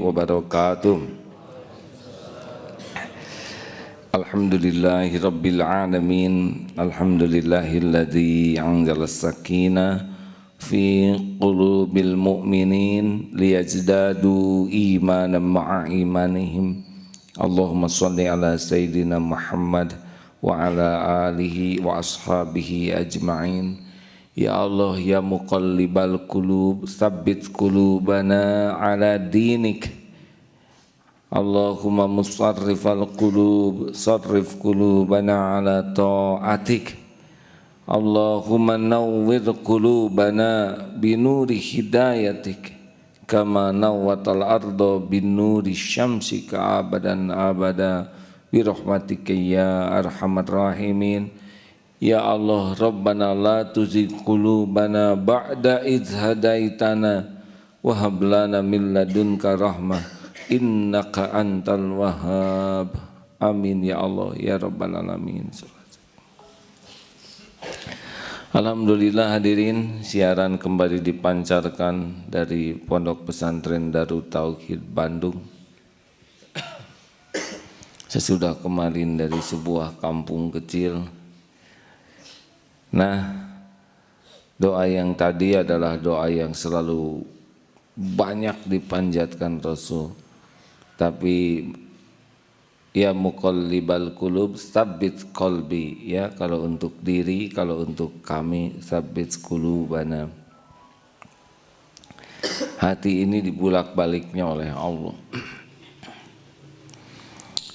wabarakatuh. Alhamdulillahi rabbil alamin. Alhamdulillahilladzi anzala as-sakinah fi qulubil mu'minin liyazdadu imanan ma'a imanihim. Allahumma shalli ala sayyidina Muhammad wa ala alihi wa ashabihi ajma'in. Ya Allah ya muqallibal qulub, tsabbit qulubana ala dinik. Allahumma musarrifal qulub, sarrif qulubana ala ta'atik. Allahumma nawwir qulubana binuri hidayatik kama nawwatal arda binuri syamsi ka'abadan abada birahmatika ya arhamar rahimin. Ya Allah Rabbana la tuzigh qulubana ba'da idh hadaitana wa hab lana min ladunka rahmah innaka antal wahhab. Amin ya Allah ya rabbal alamin. Alhamdulillah hadirin, siaran kembali dipancarkan dari Pondok Pesantren Darut Tauhid Bandung. Sesudah kemarin dari sebuah kampung kecil. Nah, doa yang tadi adalah doa yang selalu banyak dipanjatkan Rasul. Tapi ya muqallibal qulub tsabbit qalbi, ya kalau untuk diri, kalau untuk kami tsabbit qulubana. Hati ini dibulak-baliknya oleh Allah.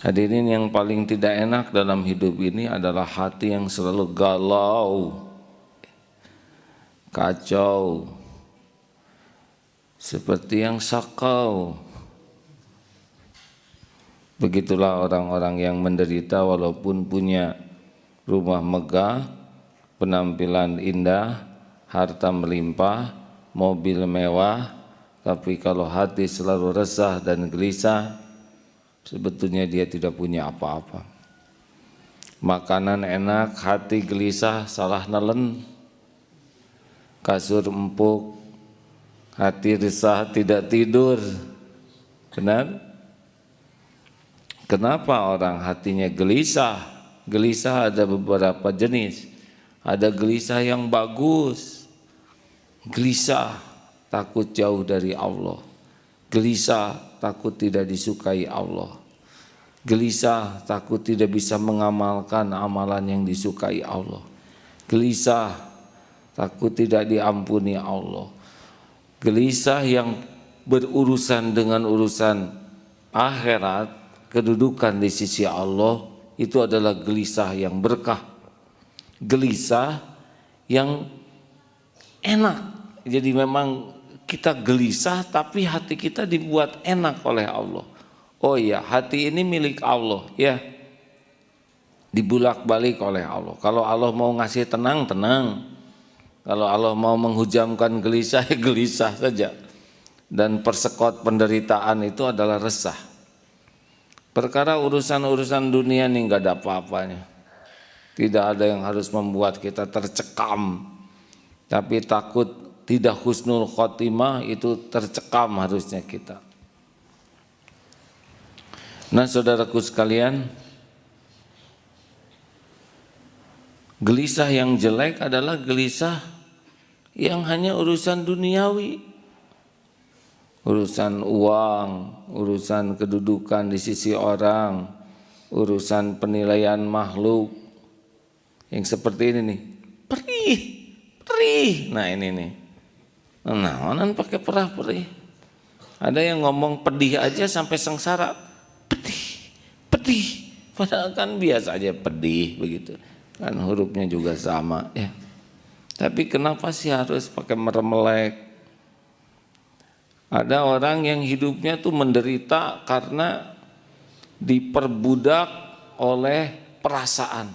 Hadirin, yang paling tidak enak dalam hidup ini adalah hati yang selalu galau, kacau, seperti yang sakau. Begitulah orang-orang yang menderita walaupun punya rumah megah, penampilan indah, harta melimpah, mobil mewah, tapi kalau hati selalu resah dan gelisah, sebetulnya dia tidak punya apa-apa. Makanan enak, hati gelisah, salah nelen. Kasur empuk, hati resah, tidak tidur. Benar? Kenapa orang hatinya gelisah? Gelisah ada beberapa jenis. Ada gelisah yang bagus, gelisah takut jauh dari Allah, gelisah takut tidak disukai Allah, gelisah takut tidak bisa mengamalkan amalan yang disukai Allah, gelisah takut tidak diampuni Allah, gelisah yang berurusan dengan urusan akhirat, kedudukan di sisi Allah, itu adalah gelisah yang berkah, gelisah yang enak. Jadi memang kita gelisah tapi hati kita dibuat enak oleh Allah. Oh iya, hati ini milik Allah ya, dibulak-balik oleh Allah. Kalau Allah mau ngasih tenang, tenang. Kalau Allah mau menghujamkan gelisah, ya gelisah saja. Dan persekot penderitaan itu adalah resah. Perkara urusan-urusan dunia ini nggak ada apa-apanya. Tidak ada yang harus membuat kita tercekam. Tapi takut tidak husnul khotimah, itu tercekam harusnya kita. Nah saudaraku sekalian, gelisah yang jelek adalah gelisah yang hanya urusan duniawi. Urusan uang, urusan kedudukan di sisi orang, urusan penilaian makhluk. Yang seperti ini nih, perih, perih. Nah ini nih, nah onan pakai perah-perih. Ada yang ngomong pedih aja sampai sengsara, pedih, pedih. Padahal kan biasa aja pedih begitu. Kan hurufnya juga sama ya. Tapi kenapa sih harus pakai meremelek? Ada orang yang hidupnya tuh menderita karena diperbudak oleh perasaan.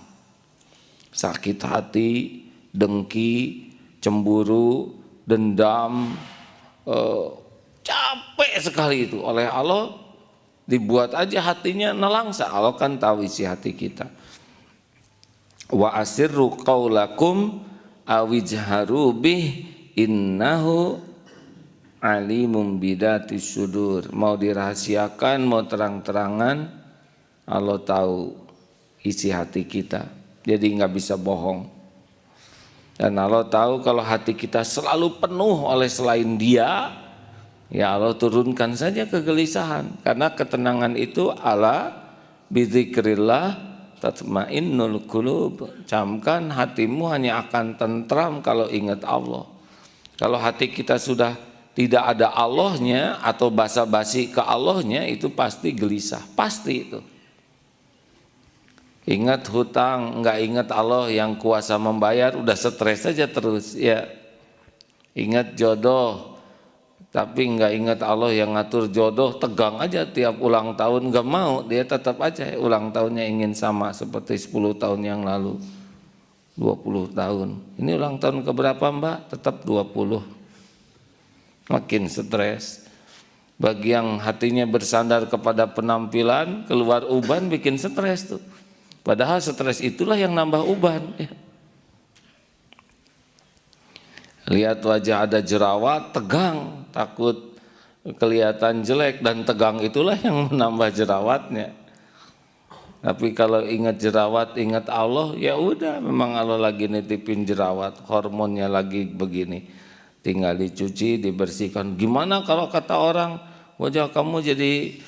Sakit hati, dengki, cemburu, dendam, capek sekali itu. Oleh Allah dibuat aja hatinya nelangsa. Allah kan tahu isi hati kita. Wa asirru qaulakum awijharu bih innahu alimum bidatis sudur. Mau dirahasiakan, mau terang-terangan, Allah tahu isi hati kita. Jadi nggak bisa bohong. Dan Allah tahu kalau hati kita selalu penuh oleh selain Dia, ya Allah turunkan saja kegelisahan. Karena ketenangan itu ala bizikrillah tatmainnul qulub. Camkan hatimu hanya akan tentram kalau ingat Allah. Kalau hati kita sudah tidak ada Allahnya atau basa-basi ke Allahnya, itu pasti gelisah, pasti itu. Ingat hutang, nggak ingat Allah yang kuasa membayar, udah stres saja terus ya. Ingat jodoh, tapi nggak ingat Allah yang ngatur jodoh, tegang aja tiap ulang tahun, nggak mau, dia tetap aja ulang tahunnya ingin sama seperti 10 tahun yang lalu, 20 tahun. Ini ulang tahun keberapa Mbak? Tetap 20. Makin stres. Bagi yang hatinya bersandar kepada penampilan, keluar uban bikin stres tuh. Padahal stres itulah yang nambah uban ya. Lihat wajah ada jerawat, tegang, takut kelihatan jelek, dan tegang itulah yang menambah jerawatnya. Tapi kalau ingat jerawat, ingat Allah, ya udah, memang Allah lagi nitipin jerawat, hormonnya lagi begini, tinggal dicuci, dibersihkan. Gimana kalau kata orang, wajah kamu jadi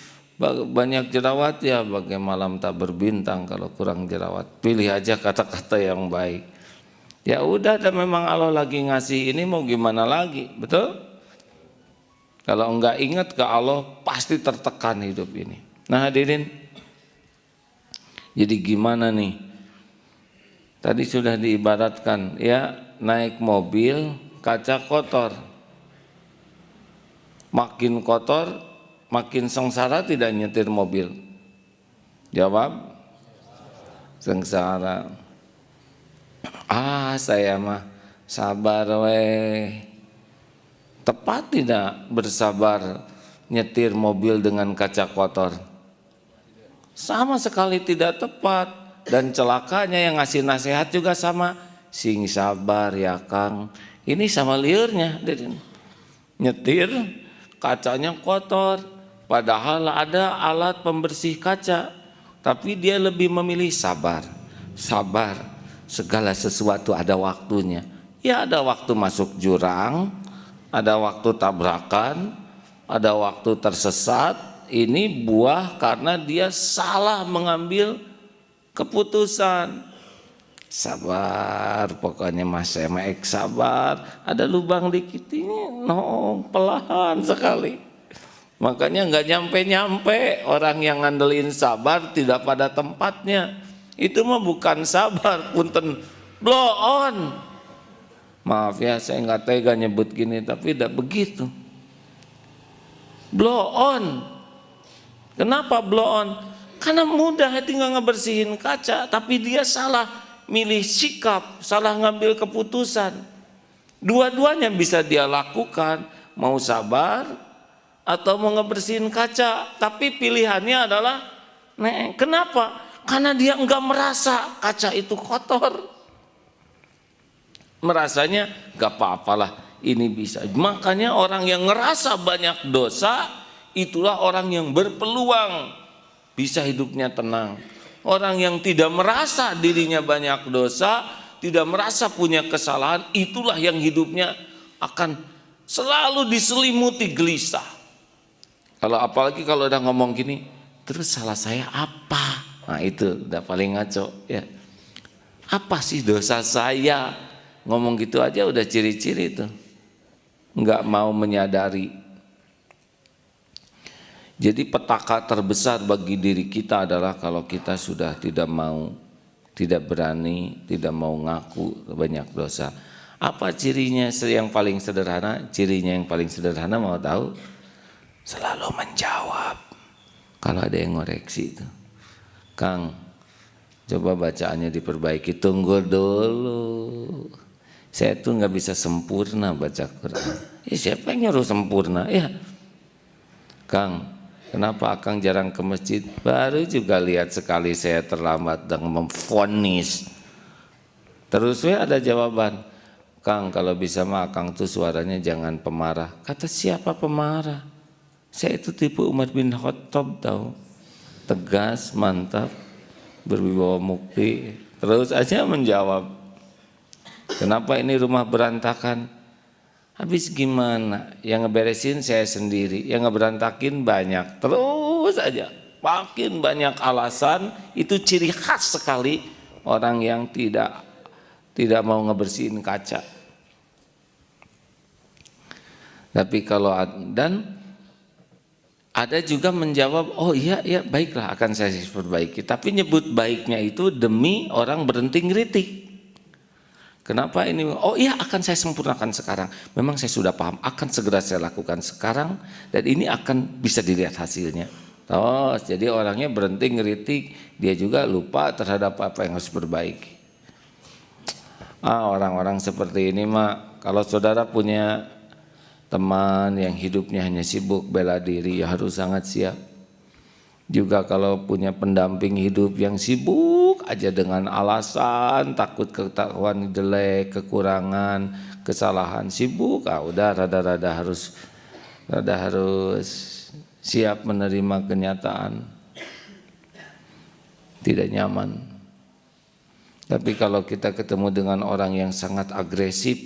banyak jerawat? Ya bagai malam tak berbintang kalau kurang jerawat. Pilih aja kata-kata yang baik. Ya udah, dan memang Allah lagi ngasih ini, mau gimana lagi, betul? Kalau enggak ingat ke Allah, pasti tertekan hidup ini. Nah hadirin, jadi gimana nih? Tadi sudah diibaratkan ya, naik mobil kaca kotor. Makin kotor, makin sengsara tidak nyetir mobil? Jawab, sengsara. Saya mah sabar weh. Tepat tidak bersabar nyetir mobil dengan kaca kotor? Sama sekali tidak tepat. Dan celakanya yang ngasih nasihat juga sama, sing sabar ya Kang. Ini sama liurnya, nyetir kacanya kotor, padahal ada alat pembersih kaca, tapi dia lebih memilih sabar. Sabar, segala sesuatu ada waktunya. Ya ada waktu masuk jurang, ada waktu tabrakan, ada waktu tersesat. Ini buah karena dia salah mengambil keputusan. Sabar, pokoknya Mas Emek sabar. Ada lubang dikit ini, pelan sekali. Makanya nggak nyampe-nyampe. Orang yang ngandelin sabar tidak pada tempatnya. Itu mah bukan sabar, punten, blow on. Maaf ya, saya nggak tega nyebut gini, tapi tidak begitu. Blow on. Kenapa blow on? Karena mudah tinggal ngebersihin kaca, tapi dia salah milih sikap, salah ngambil keputusan. Dua-duanya bisa dia lakukan, mau sabar atau mau ngebersihin kaca, tapi pilihannya adalah kenapa? Karena dia enggak merasa kaca itu kotor. Merasanya enggak apa-apalah, ini bisa. Makanya orang yang ngerasa banyak dosa, itulah orang yang berpeluang bisa hidupnya tenang. Orang yang tidak merasa dirinya banyak dosa, tidak merasa punya kesalahan, itulah yang hidupnya akan selalu diselimuti gelisah. Apalagi kalau udah ngomong gini, terus salah saya apa? Nah itu udah paling ngaco ya. Apa sih dosa saya? Ngomong gitu aja udah ciri-ciri tuh, nggak mau menyadari. Jadi petaka terbesar bagi diri kita adalah kalau kita sudah tidak mau, tidak berani, tidak mau ngaku banyak dosa. Apa cirinya yang paling sederhana? Cirinya yang paling sederhana mau tahu? Selalu menjawab kalau ada yang ngoreksi itu. Kang, coba bacaannya diperbaiki. Tunggu dulu, saya tuh nggak bisa sempurna baca Quran. Siapa yang nyuruh sempurna? Ya, Kang, kenapa Akang jarang ke masjid? Baru juga lihat sekali saya terlambat dan memvonis. Terus ada jawaban, Kang kalau bisa mah Kang tuh suaranya jangan pemarah. Kata siapa pemarah? Saya itu tipe Umar bin Khattab tahu. Tegas, mantap, berwibawa mukti. Terus aja menjawab. Kenapa ini rumah berantakan? Habis gimana? Yang ngeberesin saya sendiri, yang ngeberantakin banyak. Terus aja. Makin banyak alasan, itu ciri khas sekali orang yang tidak mau ngebersihin kaca. Tapi kalau dan ada juga menjawab, oh iya baiklah akan saya perbaiki. Tapi nyebut baiknya itu demi orang berhenti ngeritik. Kenapa ini? Oh iya akan saya sempurnakan sekarang. Memang saya sudah paham, akan segera saya lakukan sekarang dan ini akan bisa dilihat hasilnya. Oh, jadi orangnya berhenti ngeritik, dia juga lupa terhadap apa yang harus diperbaiki. Orang-orang seperti ini mah kalau saudara punya teman yang hidupnya hanya sibuk bela diri ya harus sangat siap. Juga kalau punya pendamping hidup yang sibuk aja dengan alasan takut ketahuan jelek, kekurangan, kesalahan, sibuk, udah rada-rada harus siap menerima kenyataan. Tidak nyaman. Tapi kalau kita ketemu dengan orang yang sangat agresif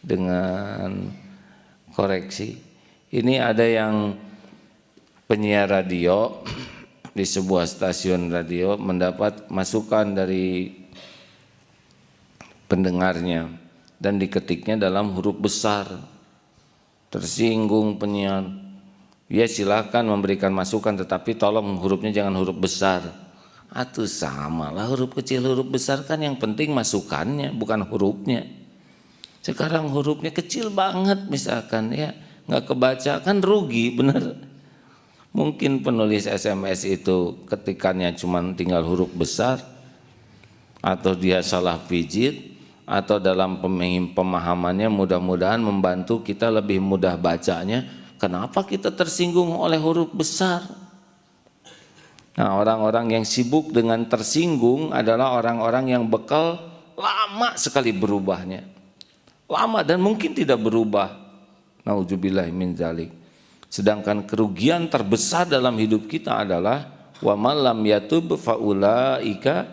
dengan koreksi, ini ada yang penyiar radio di sebuah stasiun radio mendapat masukan dari pendengarnya dan diketiknya dalam huruf besar. Tersinggung penyiar, ya silahkan memberikan masukan tetapi tolong hurufnya jangan huruf besar. Atuh sama lah huruf kecil huruf besar kan yang penting masukannya bukan hurufnya. Sekarang hurufnya kecil banget misalkan ya nggak kebaca kan rugi bener. Mungkin penulis SMS itu ketikannya cuma tinggal huruf besar atau dia salah pijit atau dalam pemahamannya mudah-mudahan membantu kita lebih mudah bacanya. Kenapa kita tersinggung oleh huruf besar? Nah, orang-orang yang sibuk dengan tersinggung adalah orang-orang yang bekal lama sekali berubahnya. Lama dan mungkin tidak berubah. Nauzubillahi min dzalik. Sedangkan kerugian terbesar dalam hidup kita adalah wa man lam yatub faulaika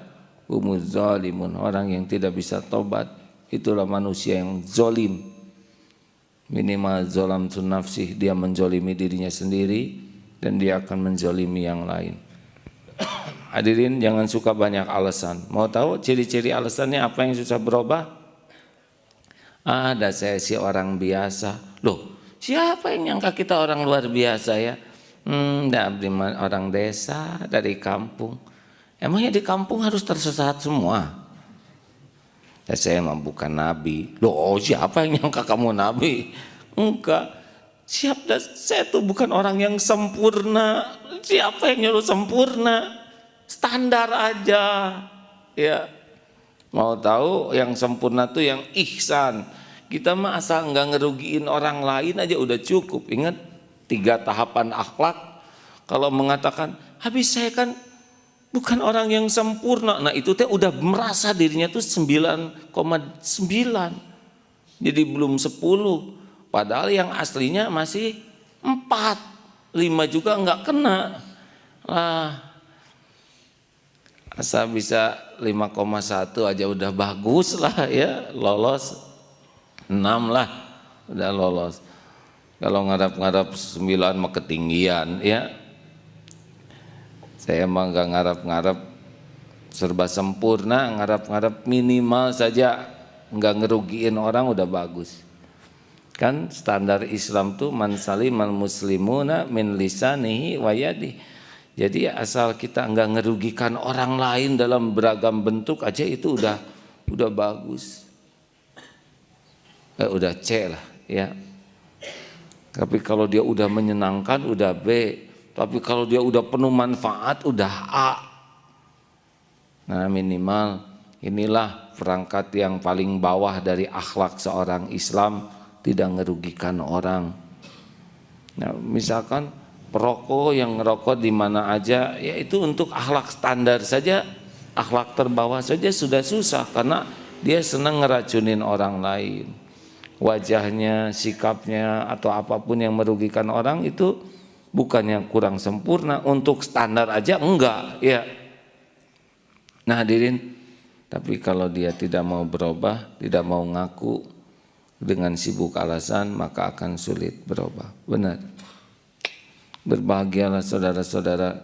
humuz zalimun. Orang yang tidak bisa tobat itulah manusia yang zalim. Minimal zalamtu nafsih, dia menzalimi dirinya sendiri dan dia akan menzalimi yang lain. Hadirin jangan suka banyak alasan. Mau tahu ciri-ciri alasannya apa yang susah berubah? Ada saya si orang biasa. Loh, siapa yang nyangka kita orang luar biasa ya? Orang desa dari kampung. Emangnya di kampung harus tersesat semua? Ya saya emang bukan nabi. Loh, siapa yang nyangka kamu nabi? Enggak. Saya tuh bukan orang yang sempurna. Siapa yang nyuruh sempurna? Standar aja. Ya. Mau tahu yang sempurna tuh yang ihsan. Kita mah asal enggak ngerugiin orang lain aja udah cukup. Ingat 3 tahapan akhlak. Kalau mengatakan, habis saya kan bukan orang yang sempurna. Nah itu teh udah merasa dirinya tuh 9,9. Jadi belum 10. Padahal yang aslinya masih 4. 5 juga enggak kena. Asal bisa 5,1 aja udah bagus lah ya, lolos 6 lah udah lolos. Kalau ngarap-ngarap 9 mah ketinggian ya. Saya emang gak ngarap-ngarap serba sempurna, ngarap-ngarap minimal saja nggak ngerugiin orang udah bagus. Kan standar Islam tuh man salimal muslimuna min lisanihi wa yadihi. Jadi asal kita enggak ngerugikan orang lain dalam beragam bentuk aja itu udah bagus. Udah C lah ya. Tapi kalau dia udah menyenangkan udah B. Tapi kalau dia udah penuh manfaat udah A. Nah minimal inilah perangkat yang paling bawah dari akhlak seorang Islam, tidak ngerugikan orang. Nah misalkan perokok yang ngerokok di mana aja, ya itu untuk akhlak standar saja, akhlak terbawah saja sudah susah karena Dia senang ngeracunin orang lain. Wajahnya, sikapnya, atau apapun yang merugikan orang itu bukannya kurang sempurna, untuk standar aja enggak, ya. Nah hadirin, tapi kalau dia tidak mau berubah, tidak mau ngaku dengan sibuk alasan, maka akan sulit berubah. Benar. Berbahagialah saudara-saudara,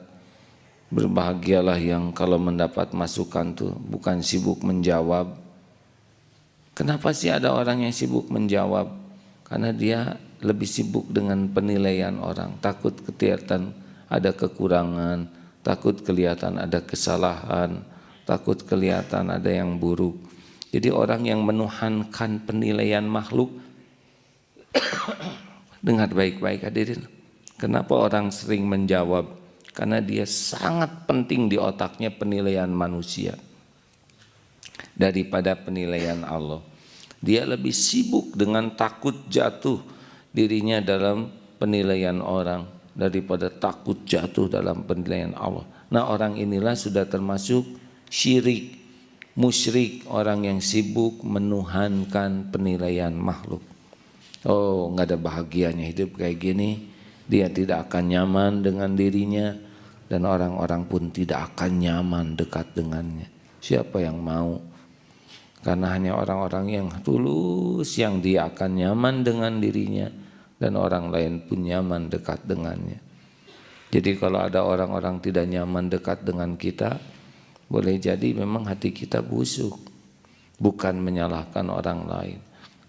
berbahagialah yang kalau mendapat masukan tuh bukan sibuk menjawab. Kenapa sih ada orang yang sibuk menjawab? Karena dia lebih sibuk dengan penilaian orang, takut kelihatan ada kekurangan, takut kelihatan ada kesalahan, takut kelihatan ada yang buruk. Jadi orang yang menuhankan penilaian makhluk, dengar baik-baik hadirin. Kenapa orang sering menjawab? Karena dia sangat penting di otaknya penilaian manusia daripada penilaian Allah. Dia lebih sibuk dengan takut jatuh dirinya dalam penilaian orang daripada takut jatuh dalam penilaian Allah. Nah orang inilah sudah termasuk syirik, musyrik, orang yang sibuk menuhankan penilaian makhluk. Oh, nggak ada bahagianya hidup kayak gini. Dia tidak akan nyaman dengan dirinya, dan orang-orang pun tidak akan nyaman dekat dengannya. Siapa yang mau? Karena hanya orang-orang yang tulus yang dia akan nyaman dengan dirinya, dan orang lain pun nyaman dekat dengannya. Jadi kalau ada orang-orang tidak nyaman dekat dengan kita, boleh jadi memang hati kita busuk, bukan menyalahkan orang lain.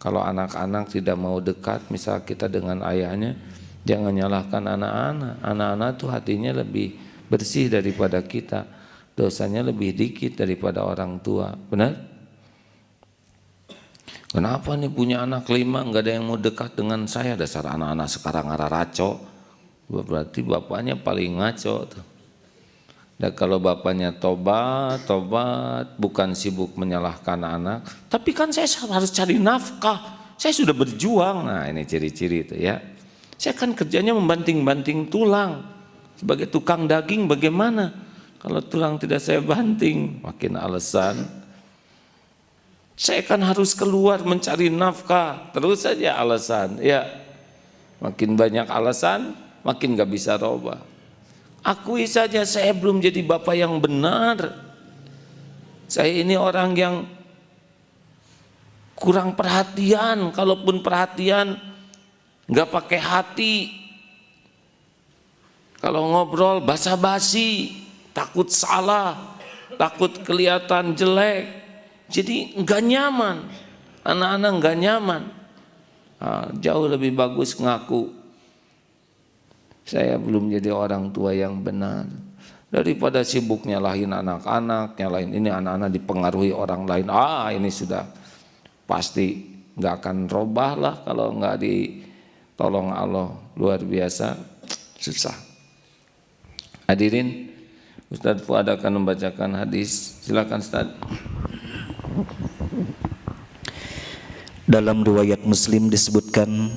Kalau anak-anak tidak mau dekat, misal kita dengan ayahnya, jangan nyalahkan anak-anak. Anak-anak tuh hatinya lebih bersih daripada kita, dosanya lebih dikit daripada orang tua. Benar? Kenapa nih punya anak 5 nggak ada yang mau dekat dengan saya? Dasar anak-anak sekarang arah raco. Berarti bapaknya paling ngaco tuh. Dan kalau bapaknya tobat, bukan sibuk menyalahkan anak, tapi kan saya harus cari nafkah, saya sudah berjuang. Nah ini ciri-ciri itu ya. Saya kan kerjanya membanting-banting tulang. Sebagai tukang daging bagaimana? Kalau tulang tidak saya banting, makin alasan. Saya kan harus keluar mencari nafkah, terus saja alasan. Ya, makin banyak alasan, makin gak bisa robah. Akui saja saya belum jadi bapak yang benar. Saya ini orang yang kurang perhatian, kalaupun perhatian nggak pakai hati. Kalau ngobrol basa-basi, takut salah, takut kelihatan jelek, jadi nggak nyaman. Anak-anak nggak nyaman. Jauh lebih bagus ngaku saya belum jadi orang tua yang benar, daripada sibuk nyalahin anak-anak, nyalahin ini anak-anak dipengaruhi orang lain. Ini sudah pasti nggak akan robah lah kalau nggak ditolong Allah. Luar biasa susah. Hadirin, Ustadz Fuad akan membacakan hadis. Silakan Ustadz. Dalam riwayat Muslim disebutkan,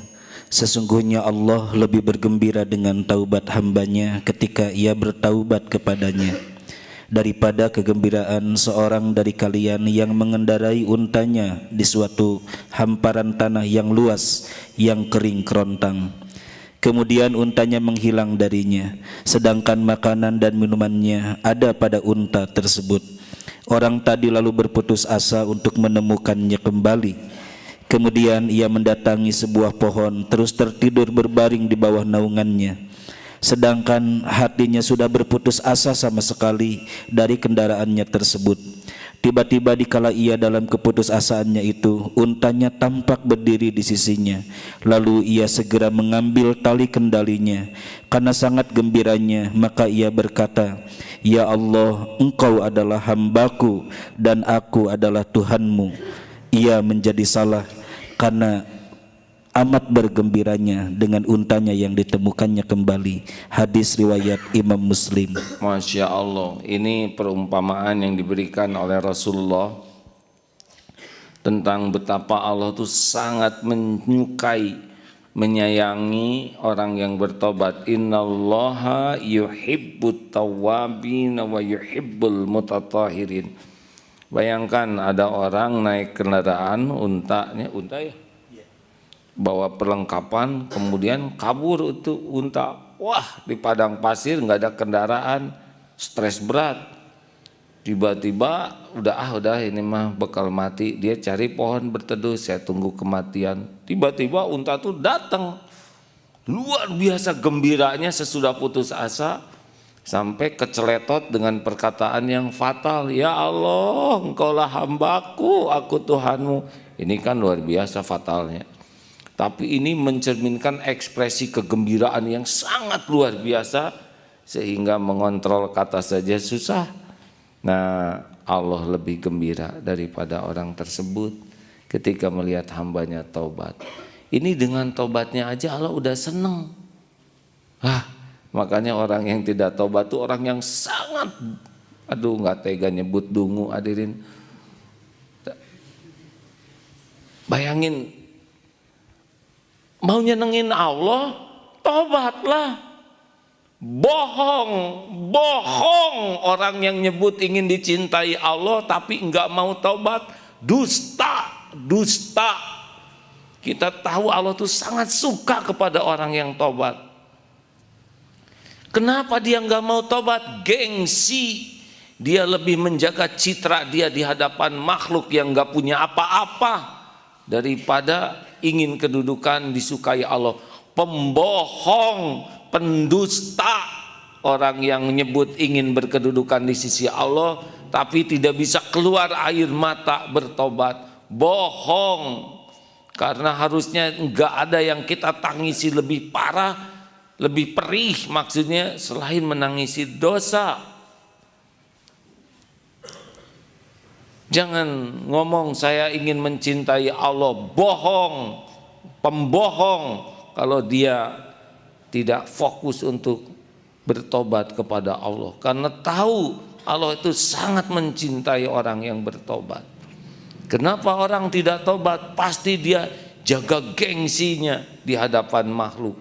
sesungguhnya Allah lebih bergembira dengan taubat hambanya ketika ia bertaubat kepadanya daripada kegembiraan seorang dari kalian yang mengendarai untanya di suatu hamparan tanah yang luas yang kering kerontang. Kemudian untanya menghilang darinya, sedangkan makanan dan minumannya ada pada unta tersebut. Orang tadi lalu berputus asa untuk menemukannya kembali. Kemudian ia mendatangi sebuah pohon, terus tertidur berbaring di bawah naungannya. Sedangkan hatinya sudah berputus asa sama sekali dari kendaraannya tersebut. Tiba-tiba dikala ia dalam keputusasaannya itu, untanya tampak berdiri di sisinya. Lalu ia segera mengambil tali kendalinya. Karena sangat gembiranya, maka ia berkata, "Ya Allah, Engkau adalah hambaku dan aku adalah Tuhanmu." Ia menjadi salah karena amat bergembiranya dengan untanya yang ditemukannya kembali. Hadis riwayat Imam Muslim. Masya Allah, ini perumpamaan yang diberikan oleh Rasulullah tentang betapa Allah itu sangat menyukai, menyayangi orang yang bertobat. Innallaha yuhibbut tawwabin wa yuhibbul mutatahhirin. Bayangkan ada orang naik kendaraan untanya, unta ya, bawa perlengkapan, kemudian kabur itu unta. Wah, di padang pasir nggak ada kendaraan, stres berat. Tiba-tiba udah ini mah bakal mati. Dia cari pohon berteduh, saya tunggu kematian. Tiba-tiba unta tuh datang. Luar biasa gembiranya sesudah putus asa, sampai keceletot dengan perkataan yang fatal. Ya Allah, engkaulah hambaku, aku Tuhanmu. Ini kan luar biasa fatalnya. Tapi ini mencerminkan ekspresi kegembiraan yang sangat luar biasa, sehingga mengontrol kata saja susah. Nah, Allah lebih gembira daripada orang tersebut ketika melihat hambanya taubat. Ini dengan taubatnya aja Allah udah seneng. Makanya orang yang tidak taubat itu orang yang sangat, nggak tega nyebut dungu, hadirin. Bayangin, mau nyenengin Allah, taubatlah. Bohong orang yang nyebut ingin dicintai Allah tapi enggak mau taubat, dusta. Kita tahu Allah tuh sangat suka kepada orang yang taubat. Kenapa dia enggak mau taubat? Gengsi. Dia lebih menjaga citra dia di hadapan makhluk yang enggak punya apa-apa daripada ingin kedudukan disukai Allah. Pembohong, pendusta, orang yang menyebut ingin berkedudukan di sisi Allah tapi tidak bisa keluar air mata bertobat. Bohong. Karena harusnya enggak ada yang kita tangisi lebih parah, lebih perih maksudnya selain menangisi dosa. Jangan ngomong saya ingin mencintai Allah, bohong, pembohong kalau dia tidak fokus untuk bertobat kepada Allah. Karena tahu Allah itu sangat mencintai orang yang bertobat. Kenapa orang tidak tobat? Pasti dia jaga gengsinya di hadapan makhluk.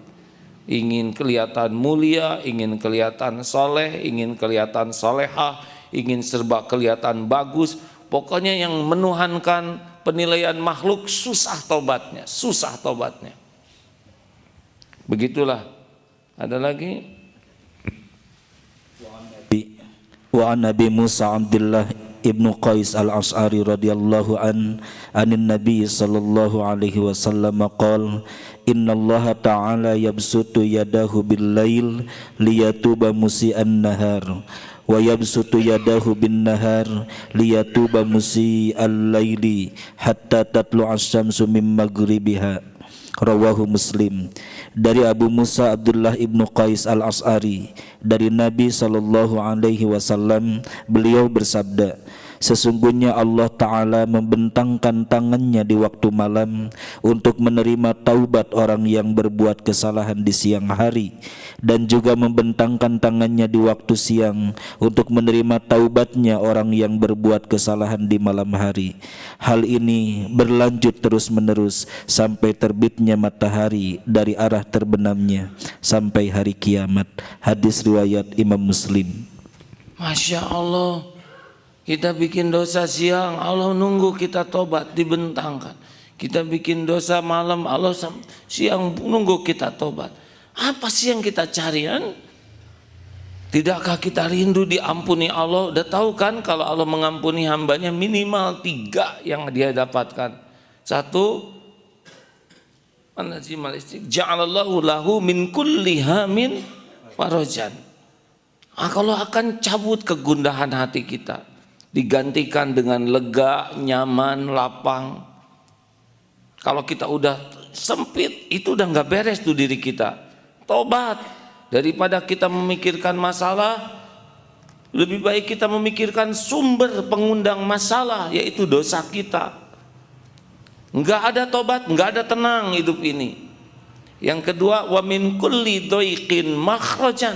Ingin kelihatan mulia, ingin kelihatan soleh, ingin kelihatan solehah, ingin serba kelihatan bagus. Pokoknya yang menuhankan penilaian makhluk susah tobatnya. Begitulah. Ada lagi? Wa an Nabi Musa Abdullah ibnu Qais al-Ash'ari radhiyallahu anin Nabi sallallahu alaihi wasallam qala innallaha ta'ala yabsutu yadahu bil-lail liyatuba musii'an nahar wa yabsutu yadahu bin-nahar liyatuba musii'al laili hatta tatlu'a asy-syamsu min maghribiha. Rawahu Muslim. Dari Abu Musa Abdullah ibnu Qais al-Ash'ari dari Nabi sallallahu alaihi wasallam, beliau bersabda, sesungguhnya Allah Ta'ala membentangkan tangannya di waktu malam untuk menerima taubat orang yang berbuat kesalahan di siang hari, dan juga membentangkan tangannya di waktu siang untuk menerima taubatnya orang yang berbuat kesalahan di malam hari. Hal ini berlanjut terus menerus sampai terbitnya matahari dari arah terbenamnya sampai hari kiamat. Hadis riwayat Imam Muslim. Masya Allah. Kita bikin dosa siang, Allah nunggu kita tobat, dibentangkan. Kita bikin dosa malam, Allah siang nunggu kita tobat. Apa sih yang kita cari kan? Tidakkah kita rindu diampuni Allah? Udah tahu kan kalau Allah mengampuni hambanya minimal 3 yang dia dapatkan. 1, ja'alallahu lahu min kulli hamin farajan. Kalau akan cabut kegundahan hati kita, digantikan dengan lega, nyaman, lapang. Kalau kita udah sempit, itu udah nggak beres tuh diri kita. Tobat. Daripada kita memikirkan masalah, lebih baik kita memikirkan sumber pengundang masalah, yaitu dosa kita. Nggak ada tobat, nggak ada tenang hidup ini. Yang kedua, wa min kulli dhaiqin makhrajan.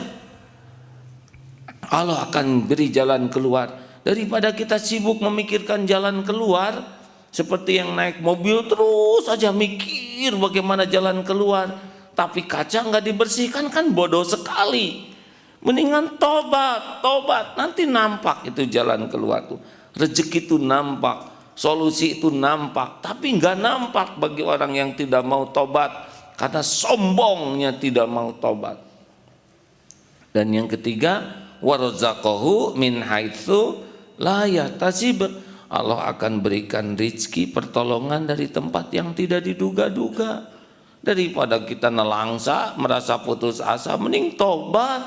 Allah akan beri jalan keluar. Daripada kita sibuk memikirkan jalan keluar, seperti yang naik mobil terus aja mikir bagaimana jalan keluar, tapi kaca nggak dibersihkan, kan bodoh sekali. Mendingan tobat, nanti nampak itu jalan keluar tuh. rezeki itu nampak, solusi itu nampak, tapi nggak nampak bagi orang yang tidak mau tobat karena sombongnya tidak mau tobat. Dan yang ketiga, warzaqahu min haitsu la yahtasib. Allah akan berikan rezeki pertolongan dari tempat yang tidak diduga-duga. Daripada kita nelangsa, merasa putus asa, mending tobat.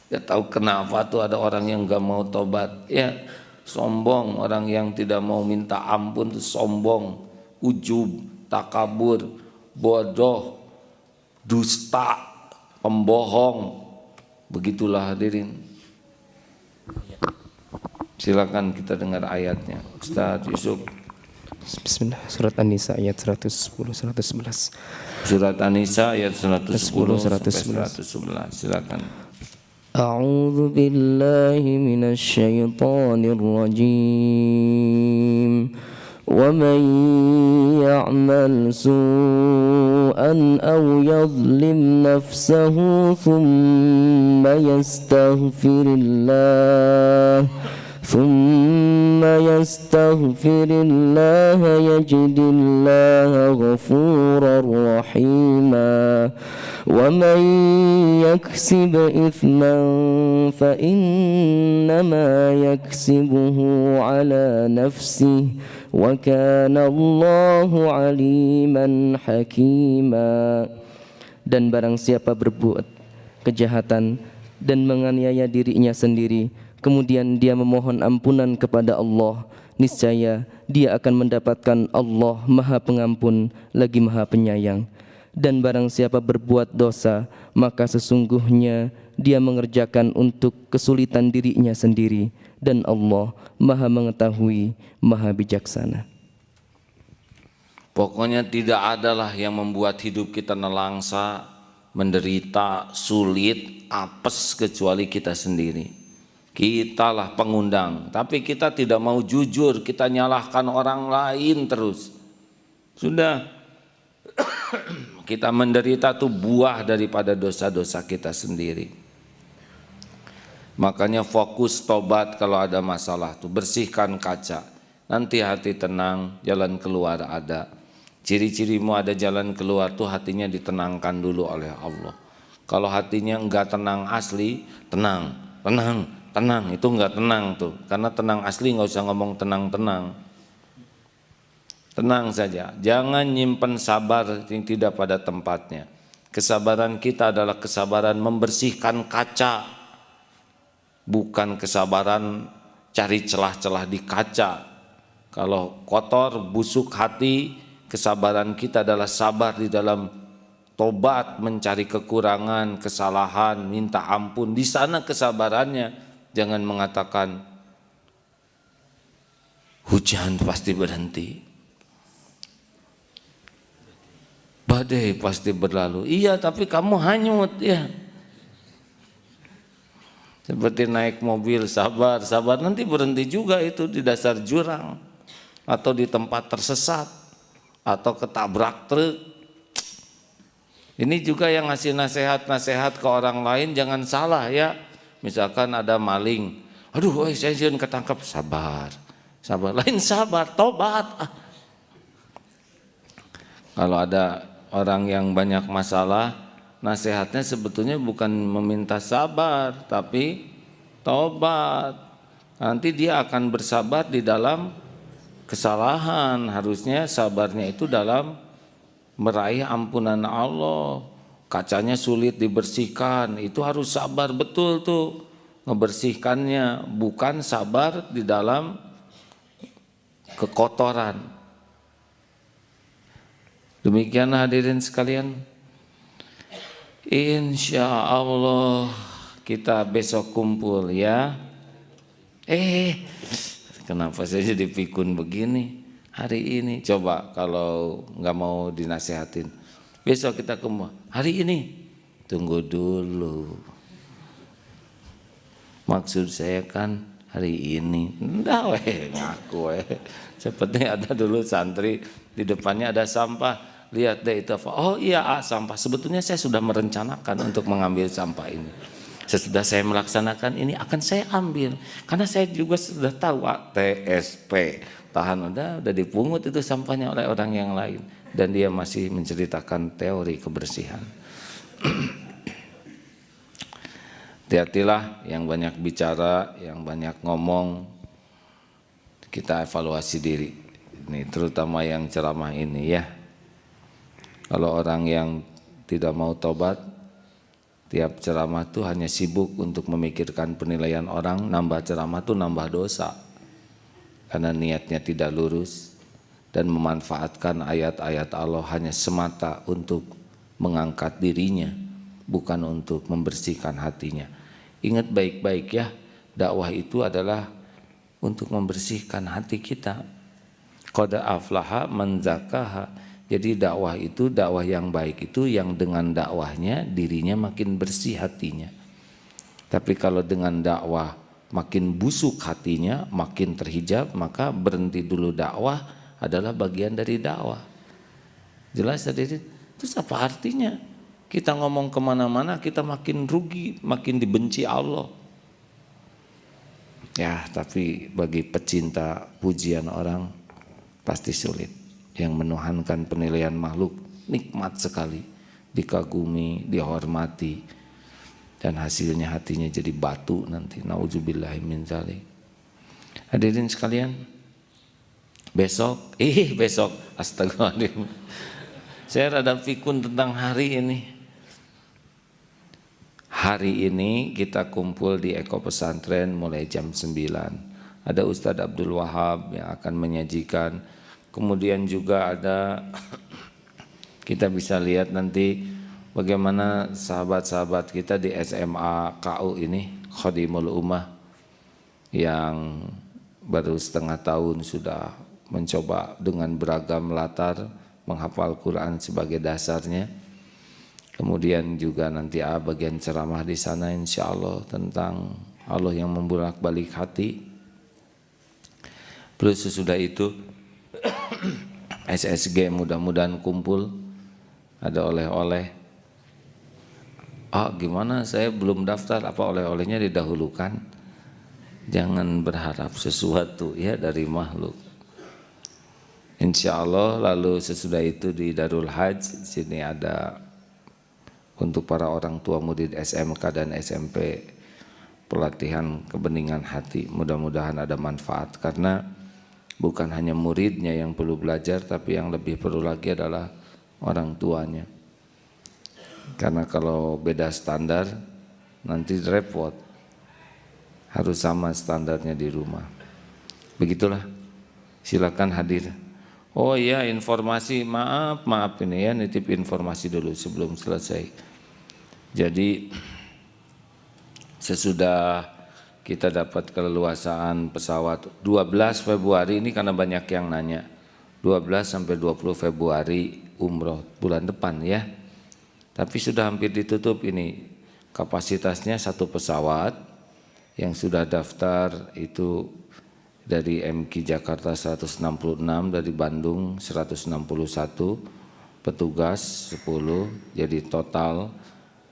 Ya tahu kenapa tuh ada orang yang gak mau tobat. Ya sombong, orang yang tidak mau minta ampun tuh sombong, ujub, takabur, bodoh, dusta, pembohong. Begitulah hadirin. Silakan kita dengar ayatnya, Ustaz Yusuf. Bismillah. Surat An-Nisa ayat 110 111. Surat An-Nisa ayat 110 sampai 111. 111. Silakan. A'udzu billahi minasy syaithanir rajim. Wa man ya'mal su'an aw yadhlim nafsahu thumma yastaghfirillah ثم يستغفر الله يجد الله غفورا رحيما ومن يكسب إثما فإنما يكسبه على نفسه وكان الله عليما حكيما. Dan barang siapa berbuat kejahatan dan menganiaya dirinya sendiri, kemudian dia memohon ampunan kepada Allah, niscaya dia akan mendapatkan Allah Maha Pengampun lagi Maha Penyayang. Dan barang siapa berbuat dosa, maka sesungguhnya dia mengerjakan untuk kesulitan dirinya sendiri, dan Allah Maha Mengetahui, Maha Bijaksana. Pokoknya tidak adalah yang membuat hidup kita nelangsa, menderita, sulit, apes kecuali kita sendiri. Kitalah pengundang, tapi kita tidak mau jujur, kita nyalahkan orang lain terus. Sudah, kita menderita itu buah daripada dosa-dosa kita sendiri. Makanya fokus tobat kalau ada masalah tuh, bersihkan kaca. Nanti hati tenang, jalan keluar ada. Ciri-cirimu ada jalan keluar tuh hatinya ditenangkan dulu oleh Allah. Kalau hatinya enggak tenang asli, tenang, itu enggak tenang tuh. Karena tenang asli enggak usah ngomong tenang-tenang. Tenang saja, jangan nyimpen sabar yang tidak pada tempatnya. Kesabaran kita adalah kesabaran membersihkan kaca, bukan kesabaran cari celah-celah di kaca. Kalau kotor, busuk hati, kesabaran kita adalah sabar di dalam tobat, mencari kekurangan, kesalahan, minta ampun. Di sana kesabarannya. Jangan mengatakan hujan pasti berhenti, badai pasti berlalu. Iya, tapi kamu hanyut ya. Seperti naik mobil, sabar, nanti berhenti juga itu di dasar jurang atau di tempat tersesat atau ketabrak truk. Ini juga yang ngasih nasihat ke orang lain jangan salah ya. Misalkan ada maling, aduh saya jangan ketangkap, sabar, lain sabar, tobat. Kalau ada orang yang banyak masalah, nasihatnya sebetulnya bukan meminta sabar, tapi tobat. Nanti dia akan bersabar di dalam kesalahan. Harusnya sabarnya itu dalam meraih ampunan Allah. Kacanya sulit dibersihkan, itu harus sabar betul tuh ngebersihkannya, bukan sabar di dalam kekotoran. Demikian hadirin sekalian, insya Allah kita besok kumpul ya. Kenapa saya jadi pikun begini hari ini? Coba kalau nggak mau dinasihatin, besok kita kumpul. Hari ini tunggu dulu. Maksud saya kan hari ini. Nggak ngaku Seperti ada dulu santri di depannya ada sampah. Lihat deh itu apa? Oh iya sampah. Sebetulnya saya sudah merencanakan untuk mengambil sampah ini. Sesudah saya melaksanakan ini akan saya ambil, karena saya juga sudah tahu TSP, tahan, udah dipungut itu sampahnya oleh orang yang lain, dan dia masih menceritakan teori kebersihan. Hati-hatilah yang banyak bicara, yang banyak ngomong, kita evaluasi diri. Ini terutama yang ceramah ini ya. Kalau orang yang tidak mau tobat, tiap ceramah tuh hanya sibuk untuk memikirkan penilaian orang, nambah ceramah tuh nambah dosa. Karena niatnya tidak lurus dan memanfaatkan ayat-ayat Allah hanya semata untuk mengangkat dirinya, bukan untuk membersihkan hatinya. Ingat baik-baik ya, dakwah itu adalah untuk membersihkan hati kita. Qad aflaha man zakaha. Jadi dakwah itu, dakwah yang baik itu yang dengan dakwahnya dirinya makin bersih hatinya. Tapi kalau dengan dakwah makin busuk hatinya, makin terhijab, maka berhenti dulu dakwah adalah bagian dari dakwah. Jelas tadi? Terus apa artinya? Kita ngomong kemana-mana kita makin rugi, makin dibenci Allah. Ya, tapi bagi pecinta pujian orang pasti sulit. Yang menuhankan penilaian makhluk nikmat sekali, dikagumi, dihormati, dan hasilnya hatinya jadi batu nanti. Nauzubillahi min dzalik. Hadirin sekalian, besok astagfirullahaladzim, saya rada pikun tentang hari ini. Hari ini kita kumpul di Eko Pesantren mulai jam 9. Ada Ustadz Abdul Wahab yang akan menyajikan. Kemudian juga ada, kita bisa lihat nanti bagaimana sahabat-sahabat kita di SMA KU ini, Khadimul Ummah, yang baru setengah tahun sudah mencoba dengan beragam latar menghafal Quran sebagai dasarnya. Kemudian juga nanti bagian ceramah di sana insya Allah tentang Allah yang membolak-balik hati. Plus sesudah itu SSG mudah-mudahan kumpul, ada oleh-oleh. Gimana saya belum daftar, apa oleh-olehnya didahulukan? Jangan berharap sesuatu ya dari makhluk. Insya Allah. Lalu sesudah itu di Darul Hajj sini ada untuk para orang tua murid SMK dan SMP pelatihan kebeningan hati. Mudah-mudahan ada manfaat, karena bukan hanya muridnya yang perlu belajar, tapi yang lebih perlu lagi adalah orang tuanya. Karena kalau beda standar nanti repot, harus sama standarnya di rumah. Begitulah, silakan hadir. Oh iya, informasi, maaf ini ya, nitip informasi dulu sebelum selesai. Jadi sesudah kita dapat keleluasaan pesawat 12 Februari ini, karena banyak yang nanya, 12 sampai 20 Februari umroh bulan depan ya. Tapi sudah hampir ditutup ini, kapasitasnya satu pesawat. Yang sudah daftar itu dari MQ Jakarta 166, dari Bandung 161, petugas 10, jadi total